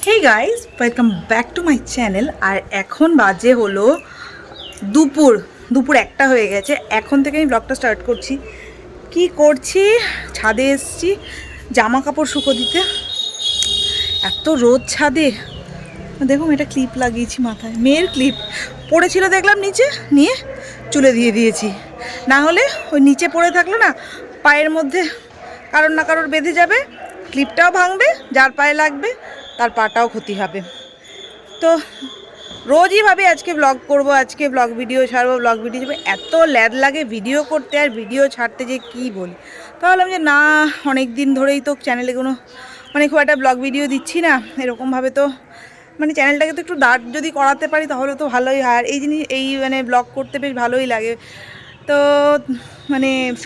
Hey guys, welcome back to my channel. আর এখন বাজে হলো দুপুর দুপুর একটা হয়ে গেছে। এখন থেকে আমি ব্লগটা স্টার্ট করছি। কি করছি, ছাদে এসছি জামা কাপড় শুকো দিতে। এত রোদ ছাদে। দেখুন, এটা ক্লিপ লাগিয়েছি মাথায়, মেয়ের ক্লিপ পড়েছিল দেখলাম নিচে, নিয়ে চুলে দিয়ে দিয়েছি। না হলে ওই নিচে পড়ে থাকলে না পায়ের মধ্যে কারোর না কারোর বেঁধে যাবে, ক্লিপটাও ভাঙবে, যার পায়ে লাগবে তার পাটাও ক্ষতি হবে। তো রোজই ভাবি আজকে ব্লগ করব, আজকে ব্লগ ভিডিও ছাড়বো, ব্লগ ভিডিও ছাড়বো। এত ল্যাদ লাগে ভিডিও করতে আর ভিডিও ছাড়তে, যে কি বলি। তো ভাবলাম যে না, অনেক দিন ধরেই তো চ্যানেলে কোনো খুব একটা ব্লগ ভিডিও দিচ্ছি না এরকমভাবে। তো চ্যানেলটাকে তো একটু দাঁড় যদি করাতে পারি তাহলে তো ভালোই হয়। আর এই জিনিস ব্লগ করতে বেশ ভালোই লাগে। তো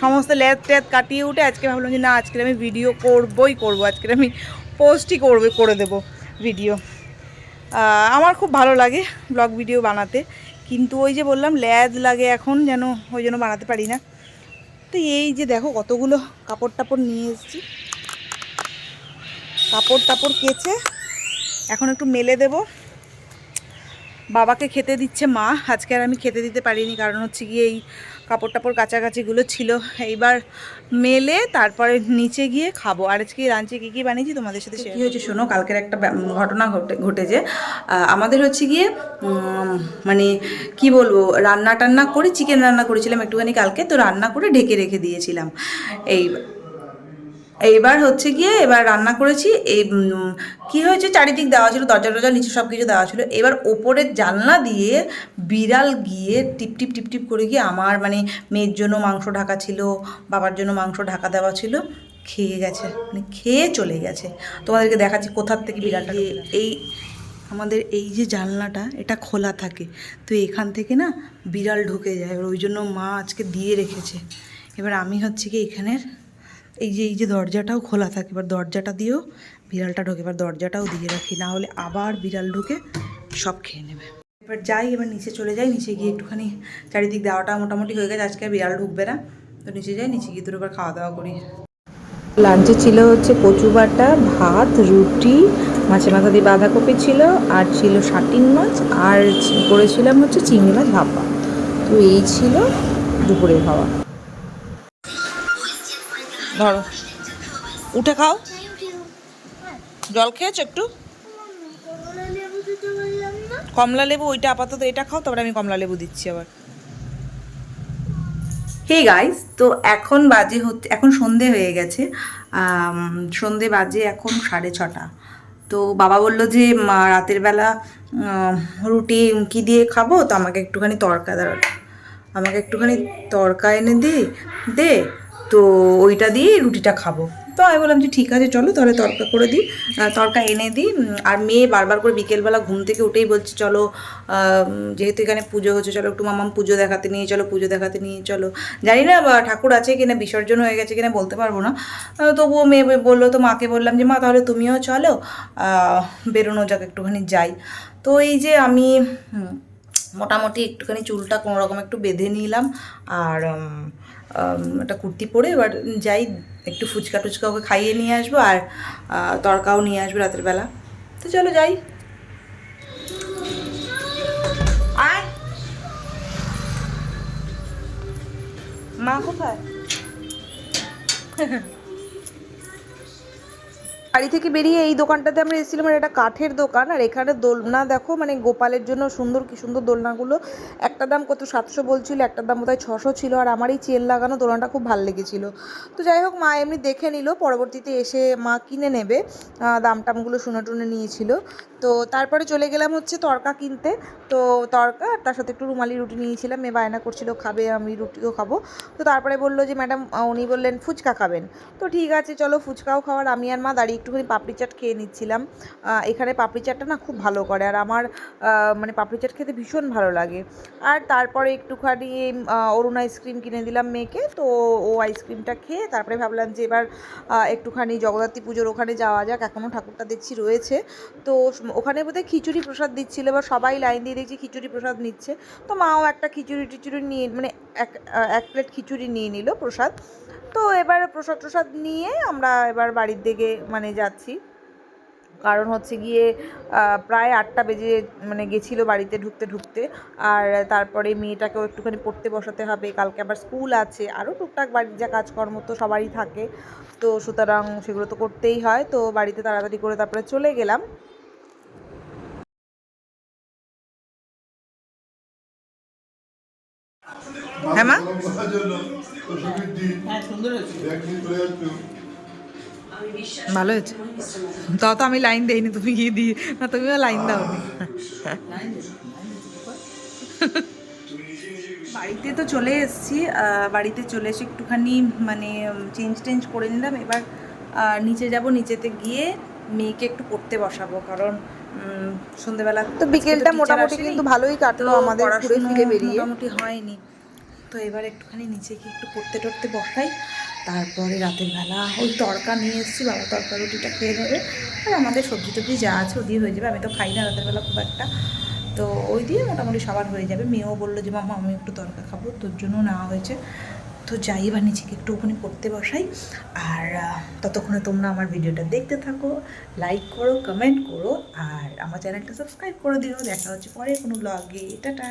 সমস্ত ল্যাদ ট্যাদ কাটিয়ে উঠে আজকে ভাবলাম যে না, আজকে আমি ভিডিও করবই করব, আজকে আমি পোস্টই করে দেবো ভিডিও। আমার খুব ভালো লাগে ব্লগ ভিডিও বানাতে, কিন্তু ওই যে বললাম ল্যাদ লাগে এখন, যেন ওই জন্য বানাতে পারি না। তো এই যে দেখো কতগুলো কাপড় টাপড় নিয়ে এসেছি, কাপড় টাপড় কেচে এখন একটু মেলে দেব। বাবাকে খেতে দিচ্ছে মা, আজকে আর আমি খেতে দিতে পারিনি, কারণ হচ্ছে গিয়ে এই কাপড় টাপড় কাচাকাচিগুলো ছিল। এইবার মেলে তারপরে নিচে গিয়ে খাবো। আর আজকে লাঞ্চে কী কী বানিয়েছি তোমাদের সাথে কী হয়েছে শোনো। কালকের একটা ঘটনা ঘটেছে। আমাদের হচ্ছে গিয়ে কি বলবো, রান্না টান্না করে চিকেন রান্না করেছিলাম একটুখানি কালকে, তো রান্না করে ঢেকে রেখে দিয়েছিলাম। এইবার হচ্ছে গিয়ে এবার রান্না করেছি। এই কি হয়েছে, চারিদিক দেওয়া ছিল, দরজা টরজা নিচে সব কিছু দেওয়া ছিল। এবার ওপরের জানলা দিয়ে বিড়াল গিয়ে টিপ টিপ টিপ টিপ করে গিয়ে আমার মেয়ের জন্য মাংস ঢাকা ছিল, বাবার জন্য মাংস ঢাকা দেওয়া ছিল, খেয়ে গেছে, খেয়ে চলে গেছে। তোমাদেরকে দেখাচ্ছি কোথার থেকে বিড়ালটা। এই আমাদের এই যে জানলাটা, এটা খোলা থাকে, তো এখান থেকে না বিড়াল ঢুকে যায়, ওই জন্য মা আজকে দিয়ে রেখেছে। এবার আমি হচ্ছে কি এখানের এই যে দরজাটাও খোলা থাকে, এবার দরজাটা দিয়েও বিড়ালটা ঢোকে, এবার দরজাটাও দিয়ে রাখি, না হলে আবার বিড়াল ঢুকে সব খেয়ে নেবে। এবার যাই, এবার নিচে চলে যাই, নিচে গিয়ে একটুখানি চারিদিক দেওয়াটা মোটামুটি হয়ে গেছে, আজকে বিড়াল ঢুকবে না। তো নিচে যাই, নিচে গিয়ে দুটো এবার খাওয়া দাওয়া করি। লাঞ্চে ছিল হচ্ছে কচু বাটা, ভাত, রুটি, মাছের মাথা দিয়ে বাঁধাকপি ছিল, আর ছিল শাটিন মাছ, আর করেছিলাম হচ্ছে চিংড়ি মাছ ভাপা। তো এই ছিল দুপুরের খাওয়া। ধরো, উঠে খাও। জল খেয়েছো একটু? কমলা লেবু ওইটা আপাতত, এটা খাও, তারপরে আমি কমলা লেবু দিচ্ছি আবার। হে গাইস, তো এখন বাজে হচ্ছে, এখন সন্ধে হয়ে গেছে। সন্ধে বাজে এখন 6:30। তো বাবা বলল যে রাতের বেলা রুটি কি দিয়ে খাবো, তো আমাকে একটুখানি তড়কা আমাকে একটুখানি তড়কা এনে দে, তো ওইটা দিয়ে রুটিটা খাবো। তো আমি বললাম যে ঠিক আছে চলো তাহলে তড়কা করে দিই, তড়কা এনে দিই। আর মেয়ে বারবার করে বিকেলবেলা ঘুম থেকে উঠেই বলছে চলো, যেহেতু এখানে পুজো হচ্ছে, চলো একটু মামাম পুজো দেখাতে নিয়ে চলো, পুজো দেখাতে নিয়ে চলো। জানি না ঠাকুর আছে কিনা, বিসর্জন হয়ে গেছে কিনা বলতে পারবো না। তবুও মেয়ে বললো, তো মাকে বললাম যে মা তাহলে তুমিও চলো, বেরোনো যাক, একটুখানি যাই। তো এই যে আমি মোটামুটি একটুখানি চুলটা কোনো রকম একটু বেঁধে নিলাম, আর একটা কুর্তি পরে এবার যাই, একটু ফুচকা টুচকা ওকে খাইয়ে নিয়ে আসবো, আর তড়কাও নিয়ে আসবো রাতের বেলা। তো চলো যাই। আয়, মা কোথায়? বাড়ি থেকে বেরিয়ে এই দোকানটাতে আমরা এসেছিলাম, আর এটা কাঠের দোকান। আর এখানে দোলনা দেখো, গোপালের জন্য সুন্দর কি সুন্দর দোলনাগুলো। একটা দাম কত 700 বলছিল, একটা দাম বোধহয় 600 ছিল। আর আমার এই চেন লাগানো দোলনাটা খুব ভালো লেগেছিল। তো যাই হোক, মা এমনি দেখে নিল, পরবর্তীতে এসে মা কিনে নেবে, দাম টামগুলো শুনে টুনে নিয়েছিল। তো তারপরে চলে গেলাম হচ্ছে তড়কা কিনতে। তো তড়কা আর তার সাথে একটু রুমালি রুটি নিয়েছিলাম, মেয়ে বায়না করছিল খাবে, আমি রুটিও খাবো। তো তারপরে বললো যে ম্যাডাম, উনি বললেন ফুচকা খাবেন। তো ঠিক আছে চলো ফুচকাও খাওয়ার, আমি আর মা দাঁড়িয়ে একটুখানি পাপড়ি চাট খেয়ে নিচ্ছিলাম। এখানে পাপড়ি চাটটা না খুব ভালো করে, আর আমার পাপড়ি চাট খেতে ভীষণ ভালো লাগে। আর তারপরে একটুখানি অরুণ আইসক্রিম কিনে দিলাম মেয়েকে। তো ও আইসক্রিমটা খেয়ে তারপরে ভাবলাম যে এবার একটুখানি জগদ্ধাত্রী পুজোর ওখানে যাওয়া যাক, এখনও ঠাকুরটা দেখছি রয়েছে। তো ওখানে বোধহয় খিচুড়ি প্রসাদ দিচ্ছিলো, এবার সবাই লাইন দিয়ে দেখছি খিচুড়ি প্রসাদ নিচ্ছে। তো মাও একটা খিচুড়ি টিচুড়ি নিয়ে এক প্লেট খিচুড়ি নিয়ে নিল প্রসাদ। তো এবার প্রসাদ টসাদ নিয়ে আমরা এবার বাড়ির দিকে যাচ্ছি। কারণ হচ্ছে গিয়ে প্রায় 8টা বেজে মানে গেছিলো বাড়িতে ঢুকতে ঢুকতে। আর তারপরে মেয়েটাকেও একটুখানি পড়তে বসাতে হবে, কালকে আবার স্কুল আছে, আরও টুকটাক বাড়ির যা কাজকর্ম তো সবারই থাকে, তো সুতরাং সেগুলো তো করতেই হয়। তো বাড়িতে তাড়াতাড়ি করে তারপরে চলে গেলাম। হ্যাঁ মা, ভালো হয়েছে। তাও তো আমি লাইন দেইনি, তুমি গিয়ে দিয়ে না, তুমিও লাইন দাওনি। বাড়িতে তো চলে এসেছি। বাড়িতে চলে এসে একটুখানি মানে চেঞ্জ টেঞ্জ করে নিলাম। এবার নিচে যাব, নিচেতে গিয়ে মেয়েকে একটু পড়তে বসাবো, কারণ সন্ধেবেলা তো বিকেলটা মোটামুটি কিন্তু ভালোই কাটলো আমাদের ঘুরে ফিরে বেরিয়ে, মোটামুটি হয়নি। তো এবার একটুখানি নিচে গিয়ে একটু পড়তে টড়তে বসাই, তারপরে রাতের বেলা ওই তড়কা নিয়ে এসেছি, বাবা তড়কা রুটিটা খেয়ে নেবে, আর আমাদের সবজি টবজি যা আছে ও দিয়ে হয়ে যাবে। আমি তো খাই না রাতের বেলা খুব একটা, তো ওই দিয়ে মোটামুটি সবার হয়ে যাবে। মেয়েও বললো যে মামা আমি একটু তড়কা খাবো, তোর জন্য নেওয়া হয়েছে। তো যাই এবার নিচেকে একটু ওখানে পড়তে বসাই, আর ততক্ষণে তোমরা আমার ভিডিওটা দেখতে থাকো, লাইক করো, কমেন্ট করো, আর আমার চ্যানেলটা সাবস্ক্রাইব করে দিও। দেখা হচ্ছে পরে কোনো ব্লগে। টাটা।